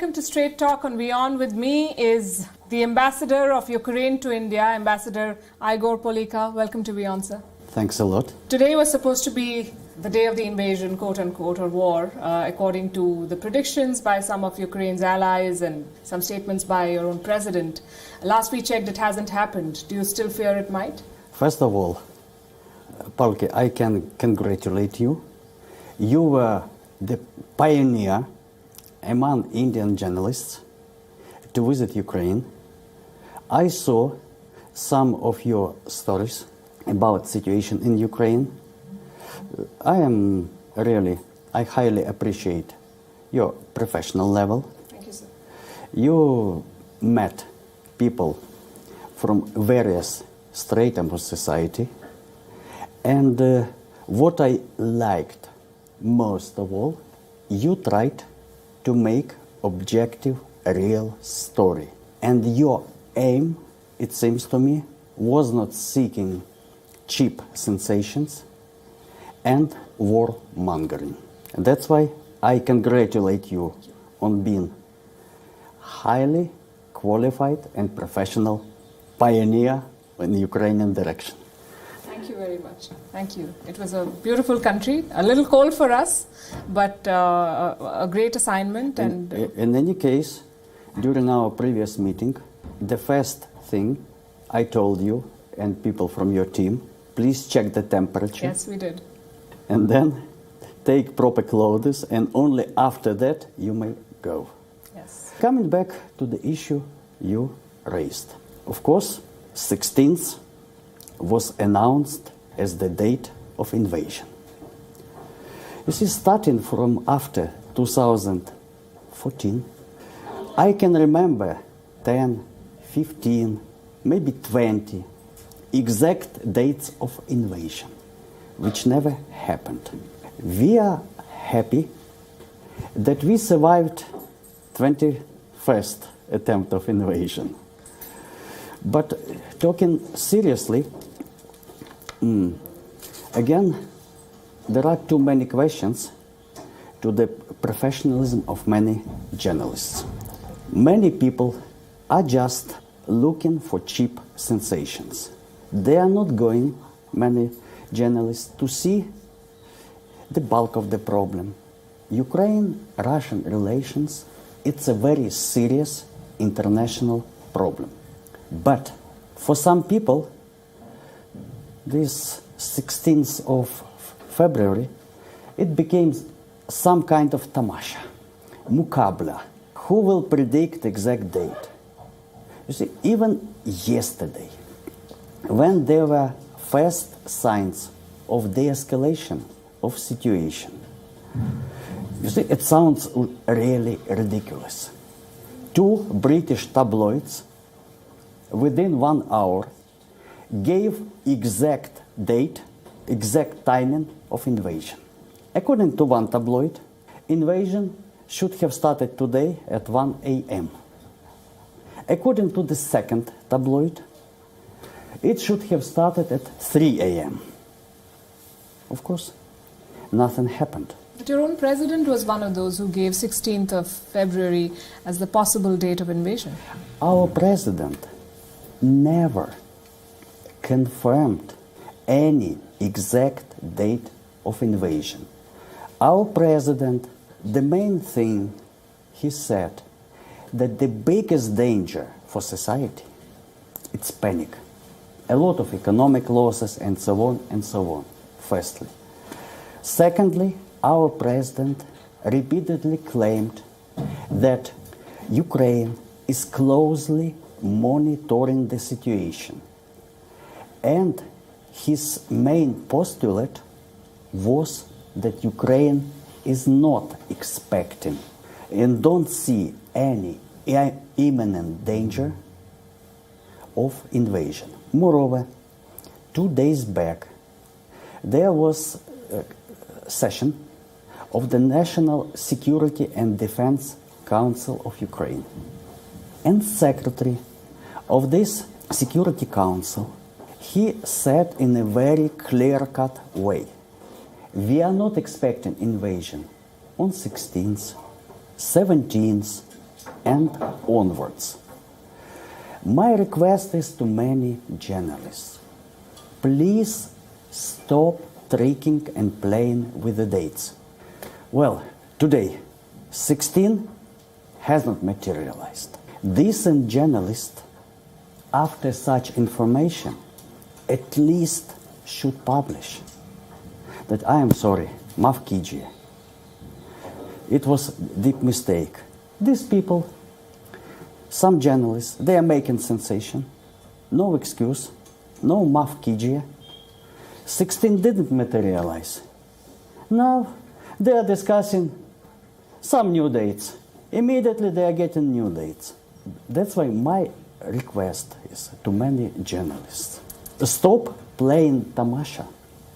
welcome to Straight Talk on WION. With me is the ambassador of Ukraine to India, Ambassador Igor Polikha. Welcome to WION, sir. Thanks a lot. Today was supposed to be the day of the invasion, quote-unquote, or war, according to the predictions by some of Ukraine's allies and some statements by your own president. Last we checked, it hasn't happened. Do you still fear it might? First of all, Palki, I can congratulate you. You were the pioneer among Indian journalists to visit Ukraine. I saw some of your stories about situation in Ukraine. I highly appreciate your professional level. Thank you, sir. You met people from various strata of society, and what I liked most of all, you tried to make objective, real story. And your aim, it seems to me, was not seeking cheap sensations and war-mongering. And that's why I congratulate you on being highly qualified and professional pioneer in the Ukrainian direction. Thank you very much. Thank you. It was a beautiful country, a little cold for us, but a great assignment. And in any case, during our previous meeting, the first thing I told you and people from your team, please check the temperature. Yes, we did. And then take proper clothes, and only after that you may go. Yes. Coming back to the issue you raised. Of course, 16th was announced as the date of invasion. You see, starting from after 2014, I can remember 10, 15, maybe 20 exact dates of invasion, which never happened. We are happy that we survived 21st attempt of invasion. But talking seriously, again, there are too many questions to the professionalism of many journalists. Many people are just looking for cheap sensations. They are not going, many journalists, to see the bulk of the problem. Ukraine-Russian relations, it's a very serious international problem. But for some people, this 16th of February, it became some kind of tamasha, mukabla. Who will predict the exact date? You see, even yesterday, when there were first signs of de-escalation of situation, you see, it sounds really ridiculous. 2 British tabloids within 1 hour gave exact date, exact timing of invasion. According to one tabloid, invasion should have started today at 1 a.m. According to the second tabloid, it should have started at 3 a.m. Of course, nothing happened. But your own president was one of those who gave 16th of February as the possible date of invasion. Our president never confirmed any exact date of invasion. Our president, the main thing he said, that the biggest danger for society, it's panic. A lot of economic losses and so on and so on, firstly. Secondly, our president repeatedly claimed that Ukraine is closely monitoring the situation. And his main postulate was that Ukraine is not expecting and don't see any imminent danger of invasion. Moreover, 2 days back, there was a session of the National Security and Defense Council of Ukraine. And secretary of this Security Council, he said in a very clear-cut way, we are not expecting invasion on 16th, 17th, and onwards. My request is to many journalists. Please stop tricking and playing with the dates. Well, today, 16 has not materialized. Decent journalists, after such information, at least should publish that I am sorry, maaf kijiye. It was a deep mistake. These people, some journalists, they are making sensation. No excuse, no maaf kijiye. 16 didn't materialize. Now they are discussing some new dates. Immediately they are getting new dates. That's why my request is to many journalists. Stop playing tamasha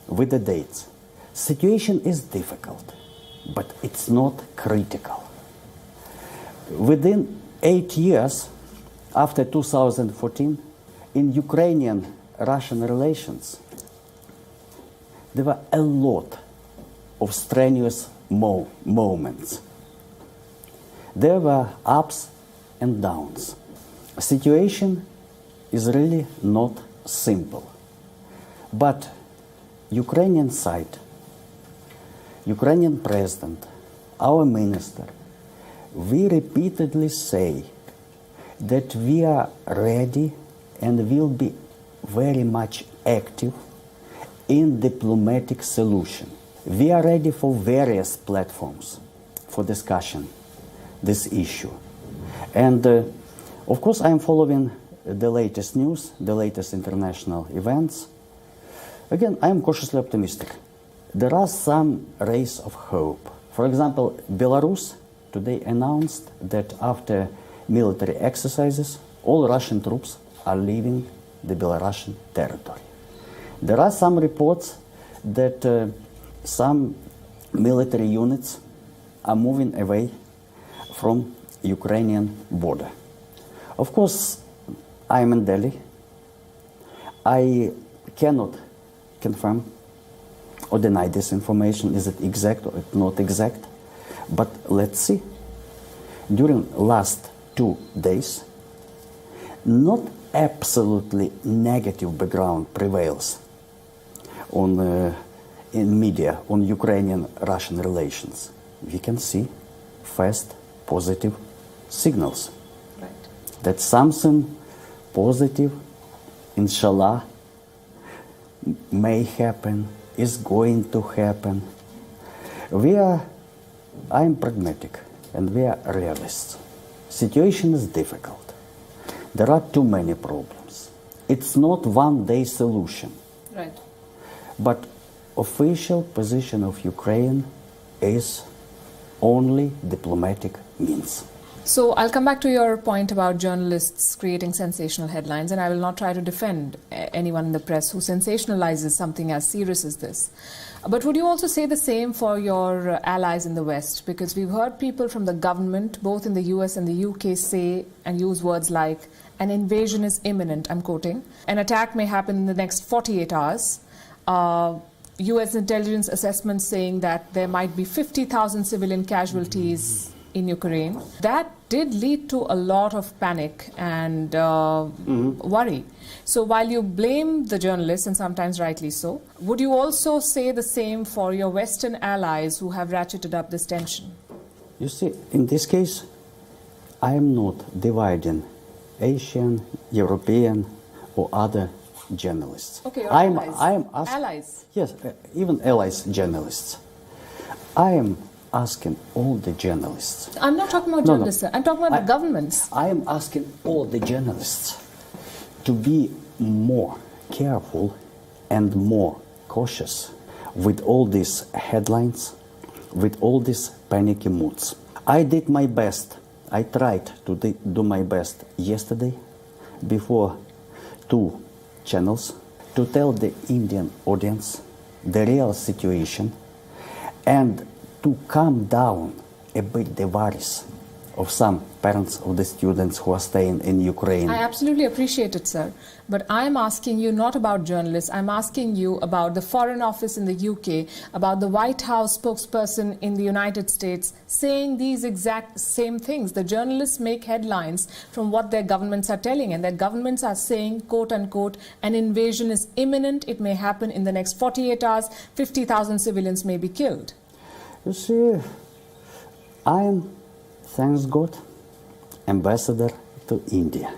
with the dates. Situation is difficult, but it's not critical. Within 8 years after 2014, in Ukrainian-Russian relations, there were a lot of strenuous moments. There were ups and downs. The situation is really not simple. But Ukrainian side, Ukrainian president, our minister, we repeatedly say that we are ready and will be very much active in diplomatic solution. We are ready for various platforms for discussion this issue. And of course I am following the latest news, the latest international events. Again, I am cautiously optimistic. There are some rays of hope. For example, Belarus today announced that after military exercises, all Russian troops are leaving the Belarusian territory. There are some reports that some military units are moving away from Ukrainian border. Of course, I am in Delhi. I cannot confirm or deny this information. Is it exact or not exact? But let's see. During last 2 days, not absolutely negative background prevails on in media on Ukrainian-Russian relations. We can see fast positive signals. Right. That something positive, inshallah, may happen, is going to happen. I am pragmatic and we are realists. Situation is difficult. There are too many problems. It's not one-day solution. Right. But official position of Ukraine is only diplomatic means. So I'll come back to your point about journalists creating sensational headlines, and I will not try to defend anyone in the press who sensationalizes something as serious as this. But would you also say the same for your allies in the West? Because we've heard people from the government, both in the US and the UK, say and use words like, an invasion is imminent, I'm quoting. An attack may happen in the next 48 hours. US intelligence assessments saying that there might be 50,000 civilian casualties in Ukraine. That did lead to a lot of panic and worry. So while you blame the journalists, and sometimes rightly so, would you also say the same for your Western allies who have ratcheted up this tension? You see, in this case, I am not dividing Asian, European, or other journalists. Okay, your allies. Allies. Yes, even allies journalists. I am asking all the journalists. I'm not talking about journalists, sir. I'm talking about the governments. I am asking all the journalists to be more careful and more cautious with all these headlines, with all these panicky moods. I did my best. I tried to do my best yesterday before 2 channels to tell the Indian audience the real situation and to calm down a bit the worries of some parents of the students who are staying in Ukraine. I absolutely appreciate it, sir. But I'm asking you not about journalists. I'm asking you about the Foreign Office in the UK, about the White House spokesperson in the United States saying these exact same things. The journalists make headlines from what their governments are telling, and their governments are saying, quote unquote, an invasion is imminent. It may happen in the next 48 hours. 50,000 civilians may be killed. You see, I am, thanks God, ambassador to India.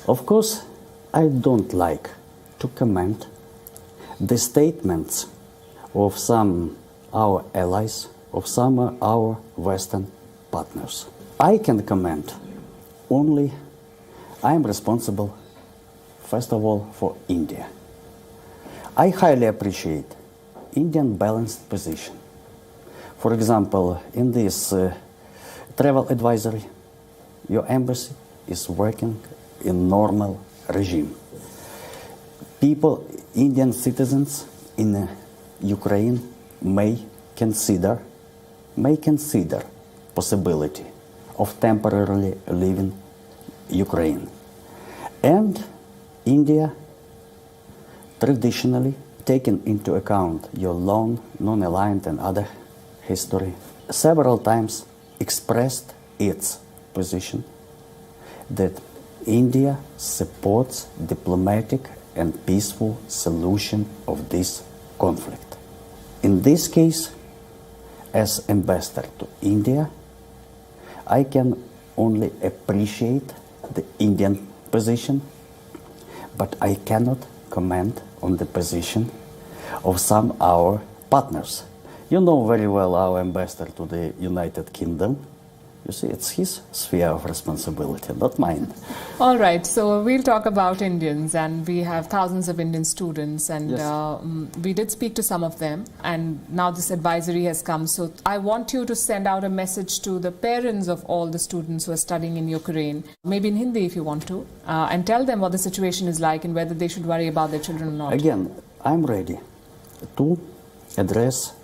Of course, I don't like to comment the statements of some our allies, of some our Western partners. I can comment only I am responsible, first of all, for India. I highly appreciate Indian balanced position. For example, in this travel advisory, your embassy is working in normal regime. People, Indian citizens in Ukraine may consider possibility of temporarily leaving Ukraine. And India traditionally taken into account your long, non-aligned and other history, several times expressed its position that India supports diplomatic and peaceful solution of this conflict. In this case, as ambassador to India, I can only appreciate the Indian position, but I cannot comment on the position of some our partners. You know very well our ambassador to the United Kingdom. You see, it's his sphere of responsibility, not mine. All right, so we'll talk about Indians, and we have thousands of Indian students, and Yes. We did speak to some of them, and now this advisory has come. So I want you to send out a message to the parents of all the students who are studying in Ukraine, maybe in Hindi if you want to, and tell them what the situation is like and whether they should worry about their children or not. Again, I'm ready to address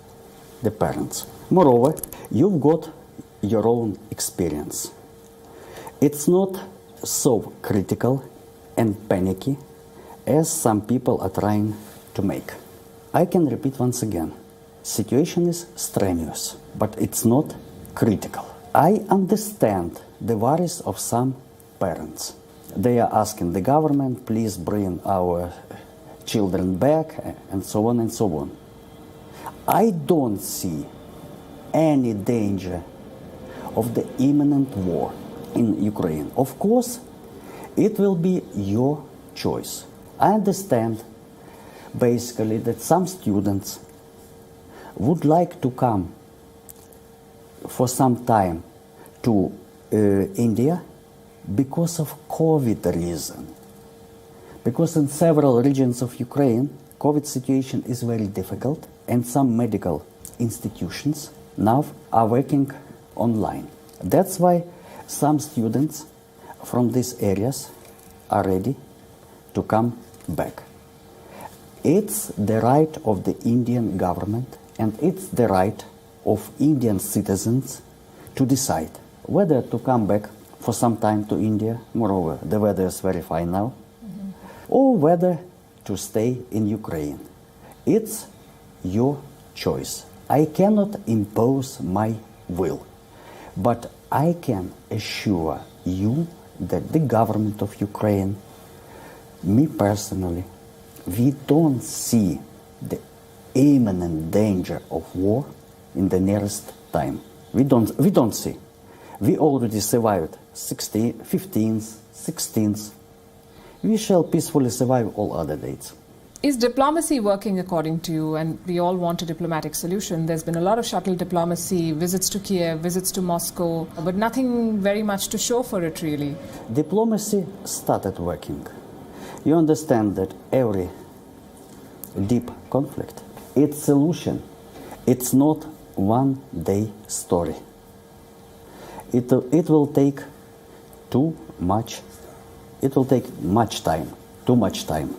the parents. Moreover, you've got your own experience. It's not so critical and panicky as some people are trying to make. I can repeat once again, situation is strenuous, but it's not critical. I understand the worries of some parents. They are asking the government, please bring our children back, and so on and so on. I don't see any danger of the imminent war in Ukraine. Of course, it will be your choice. I understand basically that some students would like to come for some time to India because of COVID reason. Because in several regions of Ukraine, COVID situation is very difficult, and some medical institutions now are working online. That's why some students from these areas are ready to come back. It's the right of the Indian government, and it's the right of Indian citizens to decide whether to come back for some time to India. Moreover, the weather is very fine now, or whether to stay in Ukraine. It's your choice. I cannot impose my will, but I can assure you that the government of Ukraine, me personally, we don't see the imminent danger of war in the nearest time. We don't see. We already survived 15th, 16th. We shall peacefully survive all other dates. Is diplomacy working according to you? And we all want a diplomatic solution. There's been a lot of shuttle diplomacy, visits to Kiev, visits to Moscow, but nothing very much to show for it, really. Diplomacy started working. You understand that every deep conflict, its solution, it's not one-day story. It will take too much time, too much time.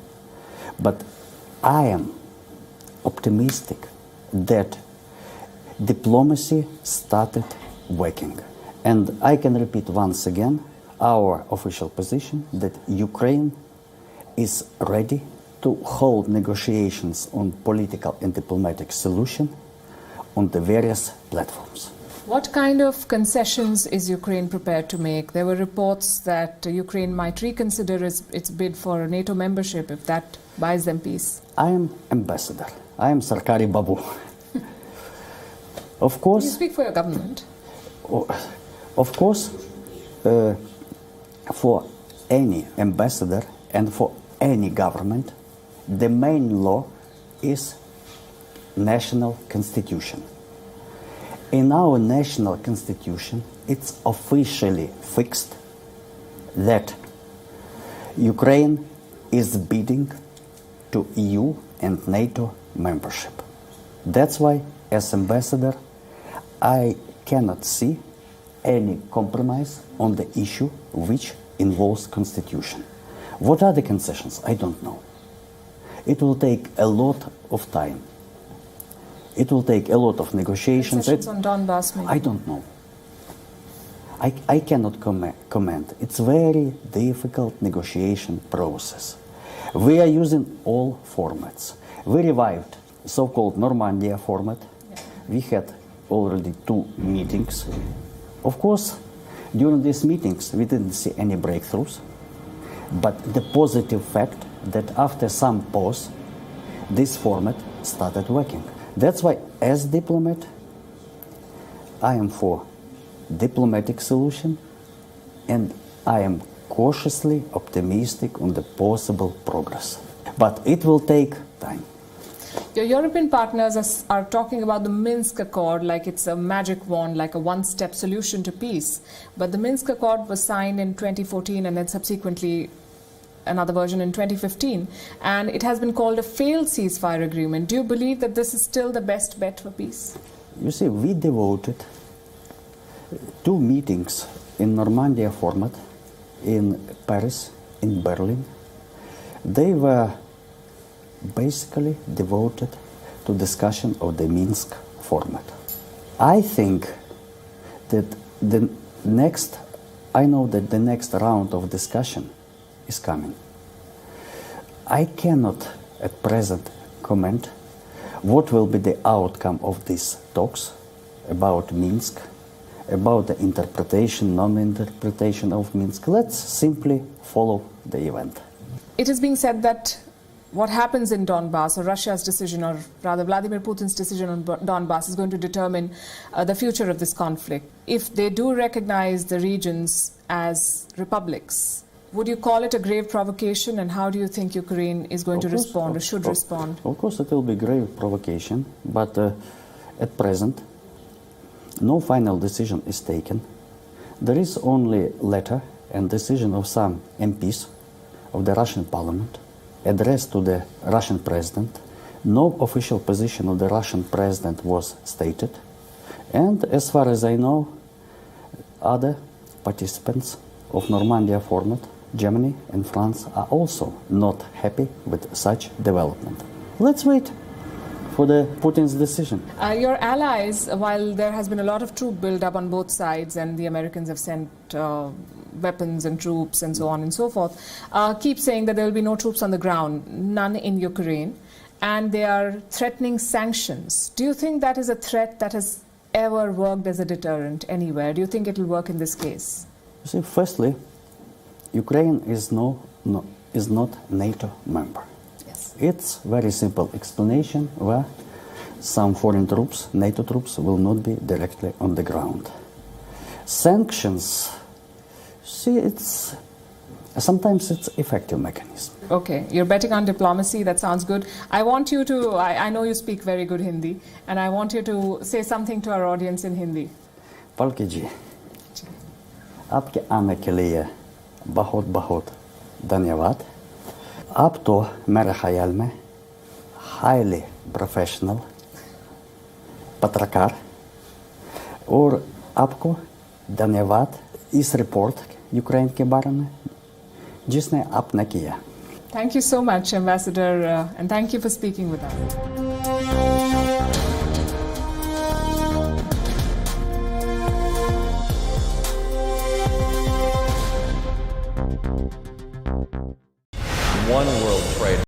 But I am optimistic that diplomacy started working. And I can repeat once again our official position that Ukraine is ready to hold negotiations on political and diplomatic solution on the various platforms. What kind of concessions is Ukraine prepared to make? There were reports that Ukraine might reconsider its bid for NATO membership if that buys them peace. I am ambassador. I am Sarkari Babu. Of course. You speak for your government. Of course, for any ambassador and for any government, the main law is national constitution. In our national constitution, it's officially fixed that Ukraine is bidding to EU and NATO membership. That's why, as ambassador, I cannot see any compromise on the issue which involves constitution. What are the concessions? I don't know. It will take a lot of time. It will take a lot of negotiations. Concessions on Donbass, maybe? I don't know. I cannot comment. It's very difficult negotiation process. We are using all formats. We revived so-called Normandia format. Yeah. We had already 2 meetings. Of course, during these meetings, we didn't see any breakthroughs. But the positive fact that after some pause, this format started working. That's why, as diplomat, I am for diplomatic solution, and I am cautiously optimistic on the possible progress. But it will take time. Your European partners are talking about the Minsk Accord like it's a magic wand, like a one-step solution to peace. But the Minsk Accord was signed in 2014 and then subsequently another version in 2015. And it has been called a failed ceasefire agreement. Do you believe that this is still the best bet for peace? You see, we devoted 2 meetings in Normandia format in Paris, in Berlin. They were basically devoted to discussion of the Minsk format. I think that I know that the next round of discussion is coming. I cannot at present comment what will be the outcome of these talks about Minsk, about the interpretation, non-interpretation of Minsk. Let's simply follow the event. It is being said that what happens in Donbass, or Russia's decision, or rather Vladimir Putin's decision on Donbass, is going to determine the future of this conflict. If they do recognize the regions as republics, would you call it a grave provocation, and how do you think Ukraine is going to respond or should respond? Of course it will be grave provocation, but at present no final decision is taken. There is only letter and decision of some MPs of the Russian parliament addressed to the Russian president. No official position of the Russian president was stated. And as far as I know, other participants of Normandia format, Germany and France, are also not happy with such development. Let's wait for the Putin's decision. Your allies, while there has been a lot of troop build-up on both sides and the Americans have sent weapons and troops and so on and so forth, keep saying that there will be no troops on the ground, none in Ukraine, and they are threatening sanctions. Do you think that is a threat that has ever worked as a deterrent anywhere? Do you think it will work in this case? You see, firstly, Ukraine is not NATO member. Yes. It's very simple explanation where some foreign troops, NATO troops, will not be directly on the ground. Sanctions, see, sometimes it's effective mechanism. Okay, you're betting on diplomacy. That sounds good. I want you to, I know you speak very good Hindi, and I want you to say something to our audience in Hindi. Palki ji, आपके आने के लिए बहुत बहुत धन्यवाद. आप तो मेरे ख्याल में हाईली प्रोफेशनल पत्रकार, और आपको धन्यवाद इस रिपोर्ट यूक्रेन के बारे में जिसने आपने किया. Thank you so much, Ambassador, and thank you for speaking with us. one world trade.